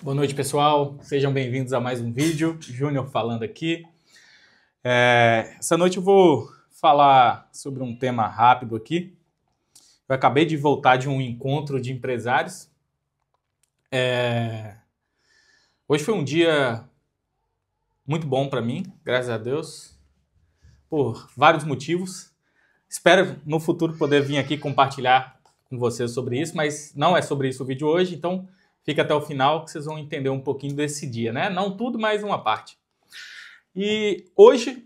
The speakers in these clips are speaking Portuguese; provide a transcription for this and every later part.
Boa noite, pessoal. Sejam bem-vindos a mais um vídeo. Júnior falando aqui. Essa noite eu vou falar sobre um tema rápido aqui. Eu acabei de voltar de um encontro de empresários. Hoje foi um dia muito bom para mim, graças a Deus, por vários motivos. Espero no futuro poder vir aqui compartilhar com vocês sobre isso, mas não é sobre isso o vídeo hoje, então fica até o final que vocês vão entender um pouquinho desse dia, né? Não tudo, mas uma parte. E hoje,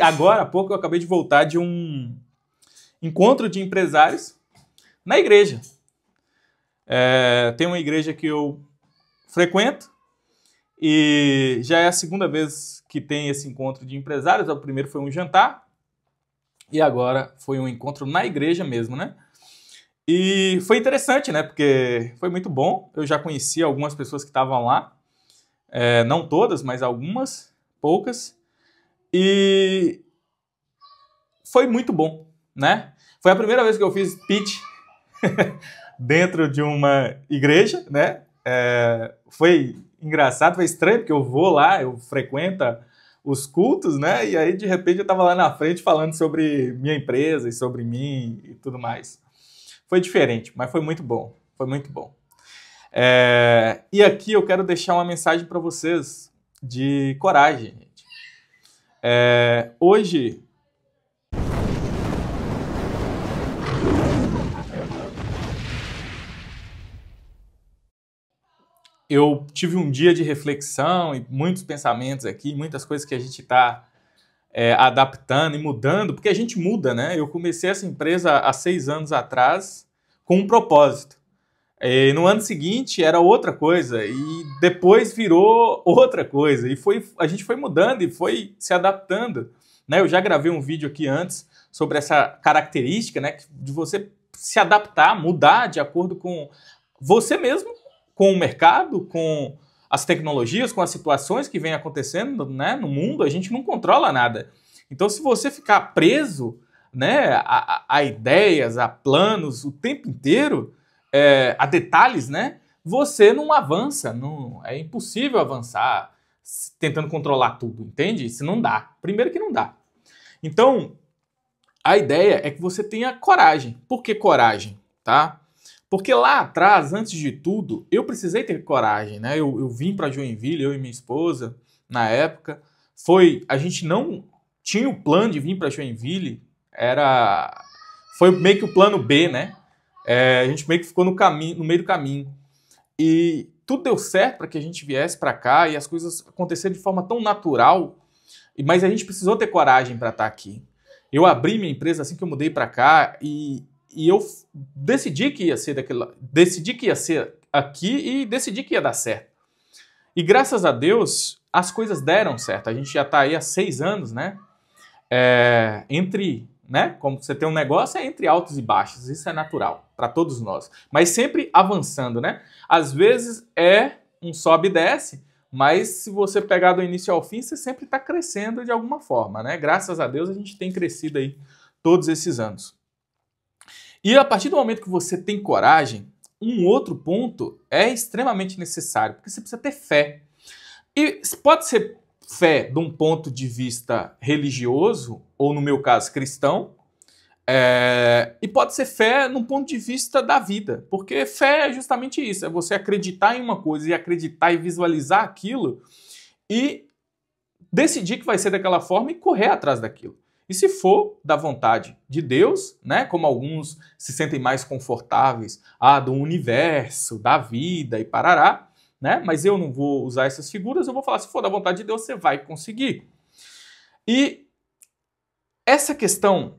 agora há pouco, eu acabei de voltar de um encontro de empresários na igreja. Tem uma igreja que eu frequento e já é a segunda vez que tem esse encontro de empresários. O primeiro foi um jantar e agora foi um encontro na igreja mesmo, né? E foi interessante, né? Porque foi muito bom. Eu já conhecia algumas pessoas que estavam lá. Não todas, mas algumas, poucas. E foi muito bom, né? Foi a primeira vez que eu fiz pitch dentro de uma igreja, né? Foi engraçado, foi estranho, porque eu vou lá, eu frequento os cultos, né? E aí, de repente, eu estava lá na frente falando sobre minha empresa e sobre mim e tudo mais. Foi diferente, mas foi muito bom. Foi muito bom. E aqui eu quero deixar uma mensagem para vocês de coragem, gente. Hoje eu tive um dia de reflexão e muitos pensamentos aqui, muitas coisas que a gente está adaptando e mudando, porque a gente muda, né? Eu comecei essa empresa há 6 anos atrás com um propósito. E no ano seguinte era outra coisa e depois virou outra coisa. E a gente foi mudando e foi se adaptando, né? Eu já gravei um vídeo aqui antes sobre essa característica, né, de você se adaptar, mudar de acordo com você mesmo, com o mercado, com as tecnologias, com as situações que vêm acontecendo, né, no mundo. A gente não controla nada. Então, se você ficar preso, né, a ideias, a planos o tempo inteiro, a detalhes, né, você não avança. É impossível avançar tentando controlar tudo, entende? Isso não dá. Primeiro que não dá. Então, a ideia é que você tenha coragem. Por que coragem? Tá? Porque lá atrás, antes de tudo, eu precisei ter coragem, né? Eu vim para Joinville, eu e minha esposa, na época. A gente não tinha o plano de vir para Joinville, foi meio que o plano B, né? A gente meio que ficou no meio do caminho. E tudo deu certo para que a gente viesse para cá e as coisas aconteceram de forma tão natural, mas a gente precisou ter coragem para estar aqui. Eu abri minha empresa assim que eu mudei para cá e eu decidi que ia ser decidi que ia ser aqui e decidi que ia dar certo. E graças a Deus, as coisas deram certo. A gente já está aí há 6 anos, né? Né? Como você tem um negócio, é entre altos e baixos. Isso é natural para todos nós. Mas sempre avançando, né? Às vezes é um sobe e desce, mas se você pegar do início ao fim, você sempre está crescendo de alguma forma, né? Graças a Deus a gente tem crescido aí todos esses anos. E a partir do momento que você tem coragem, um outro ponto é extremamente necessário, porque você precisa ter fé. E pode ser fé de um ponto de vista religioso, ou no meu caso cristão, e pode ser fé num ponto de vista da vida, porque fé é justamente isso, é você acreditar em uma coisa e acreditar e visualizar aquilo e decidir que vai ser daquela forma e correr atrás daquilo. E se for da vontade de Deus, né, como alguns se sentem mais confortáveis, do universo, da vida e parará, né, mas eu não vou usar essas figuras, eu vou falar, se for da vontade de Deus, você vai conseguir. E essa questão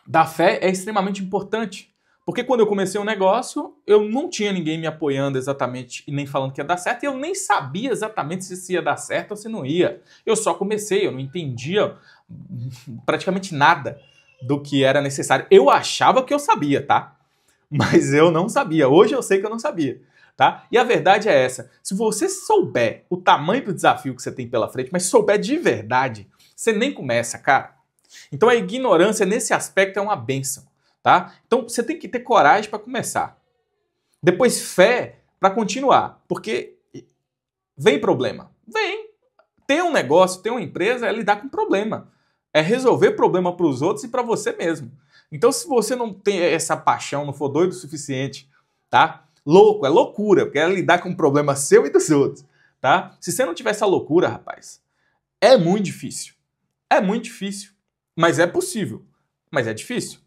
da fé é extremamente importante, porque quando eu comecei um negócio, eu não tinha ninguém me apoiando exatamente e nem falando que ia dar certo, e eu nem sabia exatamente se isso ia dar certo ou se não ia. Eu só comecei, eu não entendia praticamente nada do que era necessário. Eu achava que eu sabia, tá? Mas eu não sabia. Hoje eu sei que eu não sabia, tá? E a verdade é essa. Se você souber o tamanho do desafio que você tem pela frente, mas souber de verdade, você nem começa, cara. Então a ignorância nesse aspecto é uma bênção, tá? Então você tem que ter coragem para começar. Depois fé para continuar. Porque Vem problema? Vem. Ter um negócio, ter uma empresa é lidar com problema. É resolver problema para os outros e para você mesmo. Então, se você não tem essa paixão, não for doido o suficiente, tá? Louco, é loucura, porque é lidar com um problema seu e dos outros, tá? Se você não tiver essa loucura, rapaz, é muito difícil. É muito difícil. Mas é possível. Mas é difícil,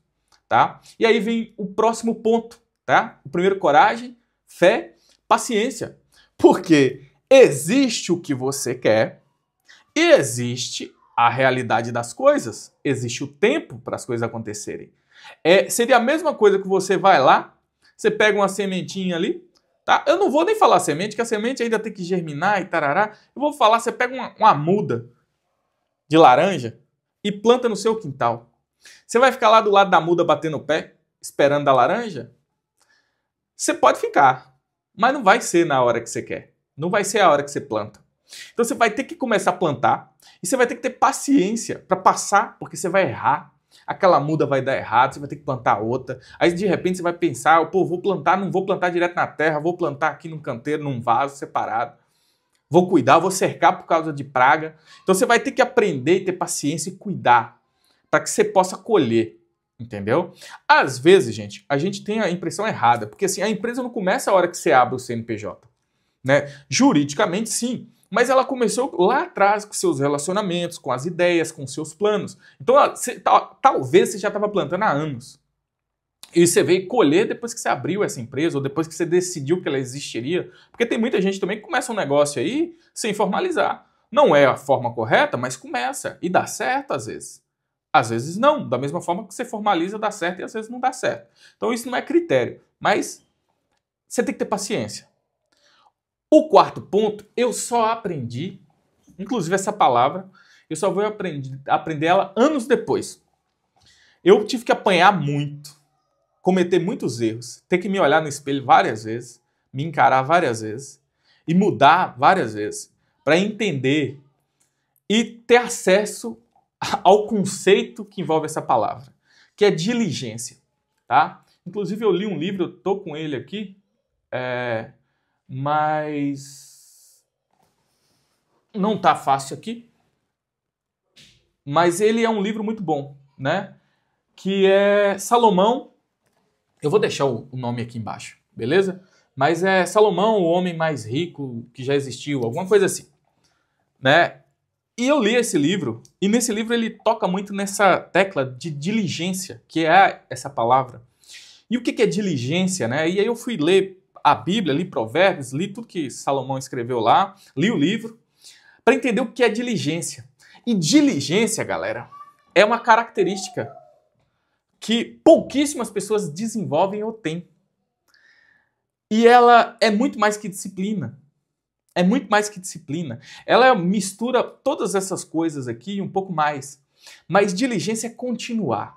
tá? E aí vem o próximo ponto, tá? O primeiro, coragem, fé, paciência. Porque existe o que você quer e existe a realidade das coisas. Existe o tempo para as coisas acontecerem. Seria a mesma coisa que você vai lá, você pega uma sementinha ali, tá? Eu não vou nem falar semente, que a semente ainda tem que germinar e tarará. Eu vou falar, você pega uma muda de laranja e planta no seu quintal. Você vai ficar lá do lado da muda batendo o pé, esperando a laranja? Você pode ficar, mas não vai ser na hora que você quer. Não vai ser a hora que você planta. Então você vai ter que começar a plantar e você vai ter que ter paciência para passar, porque você vai errar. Aquela muda vai dar errado, você vai ter que plantar outra. Aí de repente você vai pensar, pô, vou plantar, não vou plantar direto na terra, vou plantar aqui num canteiro, num vaso separado. Vou cuidar, vou cercar por causa de praga. Então você vai ter que aprender e ter paciência e cuidar para que você possa colher, entendeu? Às vezes, gente, a gente tem a impressão errada, porque assim, a empresa não começa a hora que você abre o CNPJ, né? Juridicamente, sim, mas ela começou lá atrás com seus relacionamentos, com as ideias, com seus planos. Então, talvez você já estava plantando há anos. E você veio colher depois que você abriu essa empresa, ou depois que você decidiu que ela existiria. Porque tem muita gente também que começa um negócio aí sem formalizar. Não é a forma correta, mas começa. E dá certo às vezes. Às vezes não. Da mesma forma que você formaliza, dá certo e às vezes não dá certo. Então isso não é critério. Mas você tem que ter paciência. O quarto ponto, eu só aprendi, inclusive essa palavra, eu só vou aprender ela anos depois. Eu tive que apanhar muito, cometer muitos erros, ter que me olhar no espelho várias vezes, me encarar várias vezes e mudar várias vezes para entender e ter acesso ao conceito que envolve essa palavra, que é diligência, tá? Inclusive eu li um livro, eu tô com ele aqui, mas não tá fácil aqui, mas ele é um livro muito bom, né? Que é Salomão, eu vou deixar o nome aqui embaixo, beleza? Mas é Salomão, o homem mais rico que já existiu, alguma coisa assim, né? E eu li esse livro, e nesse livro ele toca muito nessa tecla de diligência, que é essa palavra. E o que é diligência, né? E aí eu fui ler a Bíblia, li Provérbios, li tudo que Salomão escreveu lá, li o livro, para entender o que é diligência. E diligência, galera, é uma característica que pouquíssimas pessoas desenvolvem ou têm. E ela é muito mais que disciplina. É muito mais que disciplina. Ela mistura todas essas coisas aqui e um pouco mais. Mas diligência é continuar,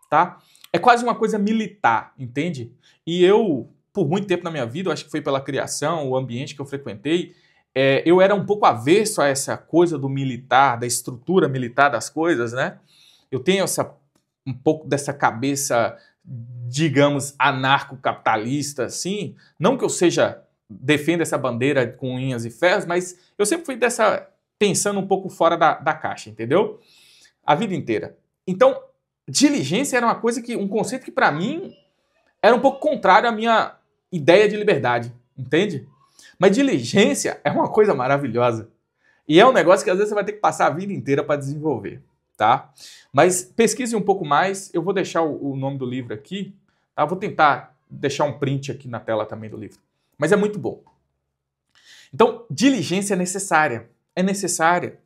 tá? É quase uma coisa militar, entende? E eu, por muito tempo na minha vida, eu acho que foi pela criação, o ambiente que eu frequentei, eu era um pouco avesso a essa coisa do militar, da estrutura militar das coisas, né? Eu tenho um pouco dessa cabeça, digamos, anarcocapitalista, assim. Não que eu defenda essa bandeira com unhas e ferros, mas eu sempre fui pensando um pouco fora da caixa, entendeu? A vida inteira. Então, diligência era um conceito que para mim era um pouco contrário à minha ideia de liberdade, entende? Mas diligência é uma coisa maravilhosa. E é um negócio que às vezes você vai ter que passar a vida inteira para desenvolver, tá? Mas pesquise um pouco mais, eu vou deixar o nome do livro aqui, tá? Vou tentar deixar um print aqui na tela também do livro. Mas é muito bom. Então, diligência é necessária,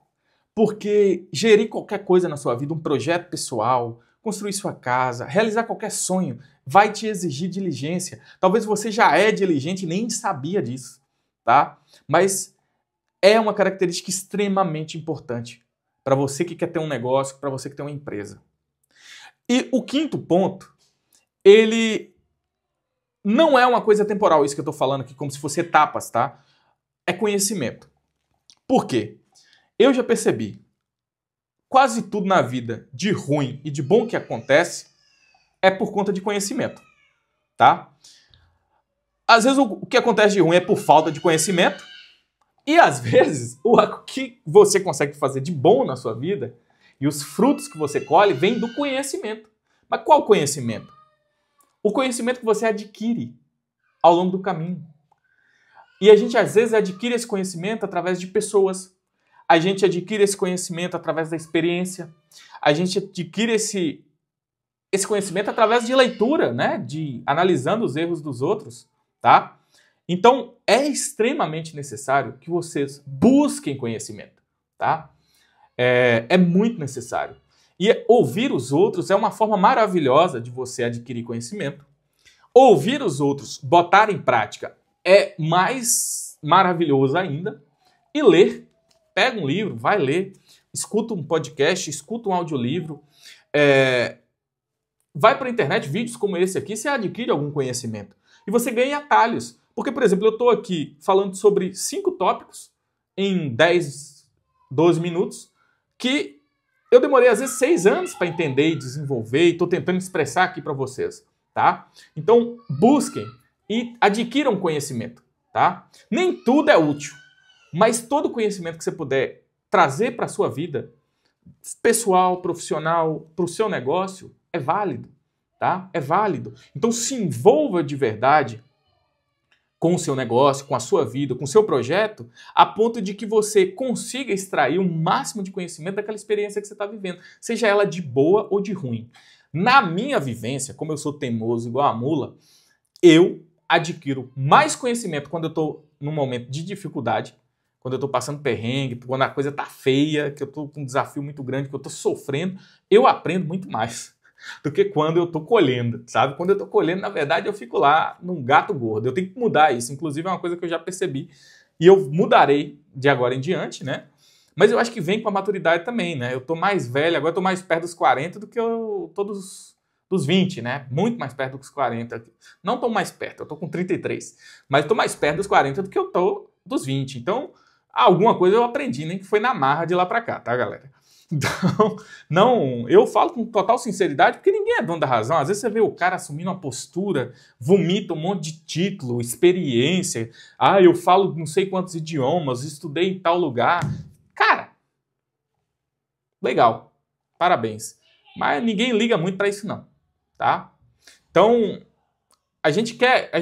porque gerir qualquer coisa na sua vida, um projeto pessoal, construir sua casa, realizar qualquer sonho, vai te exigir diligência. Talvez você já é diligente e nem sabia disso, tá? Mas é uma característica extremamente importante para você que quer ter um negócio, para você que tem uma empresa. E o quinto ponto, ele não é uma coisa temporal, isso que eu estou falando aqui, como se fosse etapas, tá? É conhecimento. Por quê? Eu já percebi, quase tudo na vida de ruim e de bom que acontece é por conta de conhecimento, tá? Às vezes o que acontece de ruim é por falta de conhecimento, E às vezes, o que você consegue fazer de bom na sua vida e os frutos que você colhe vêm do conhecimento. Mas qual conhecimento? O conhecimento que você adquire ao longo do caminho. E a gente às vezes adquire esse conhecimento através de pessoas. A gente adquire esse conhecimento através da experiência. A gente adquire esse conhecimento através de leitura, né? De analisando os erros dos outros, tá? Então, é extremamente necessário que vocês busquem conhecimento, tá? É muito necessário. E ouvir os outros é uma forma maravilhosa de você adquirir conhecimento. Ouvir os outros, botar em prática, é mais maravilhoso ainda. E ler. Pega um livro, vai ler, escuta um podcast, escuta um audiolivro, vai para a internet, vídeos como esse aqui, você adquire algum conhecimento. E você ganha atalhos. Porque, por exemplo, eu estou aqui falando sobre 5 tópicos em 10, 12 minutos, que eu demorei às vezes 6 anos para entender e desenvolver, e estou tentando expressar aqui para vocês, tá? Então, busquem e adquiram conhecimento, tá? Nem tudo é útil, mas todo conhecimento que você puder trazer para a sua vida, pessoal, profissional, para o seu negócio, é válido, tá? É válido. Então, se envolva de verdade com o seu negócio, com a sua vida, com o seu projeto, a ponto de que você consiga extrair o máximo de conhecimento daquela experiência que você está vivendo, seja ela de boa ou de ruim. Na minha vivência, como eu sou teimoso igual a mula, eu adquiro mais conhecimento quando eu estou num momento de dificuldade, quando eu estou passando perrengue, quando a coisa está feia, que eu estou com um desafio muito grande, que eu estou sofrendo, eu aprendo muito mais do que quando eu estou colhendo, sabe? Quando eu estou colhendo, na verdade, eu fico lá num gato gordo. Eu tenho que mudar isso. Inclusive, é uma coisa que eu já percebi. E eu mudarei de agora em diante, né? Mas eu acho que vem com a maturidade também, né? Eu estou mais velho, agora eu estou mais perto dos 40 do que eu tô dos 20, né? Muito mais perto dos 40. Não estou mais perto, eu estou com 33. Mas estou mais perto dos 40 do que eu estou dos 20. Então, alguma coisa eu aprendi, nem que foi na marra de lá para cá, tá, galera? Então, não, eu falo com total sinceridade, porque ninguém é dono da razão. Às vezes você vê o cara assumindo uma postura, vomita um monte de título, experiência. Ah, eu falo não sei quantos idiomas, estudei em tal lugar. Cara, legal, parabéns. Mas ninguém liga muito para isso não, tá? Então, a gente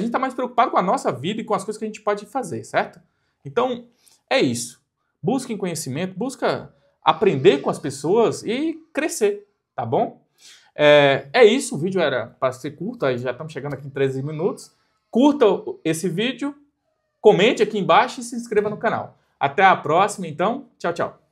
tá mais preocupado com a nossa vida e com as coisas que a gente pode fazer, certo? Então, é isso. Busquem conhecimento, busca aprender com as pessoas e crescer, tá bom? É isso, o vídeo era para ser curto, aí já estamos chegando aqui em 13 minutos. Curta esse vídeo, comente aqui embaixo e se inscreva no canal. Até a próxima, então. Tchau, tchau.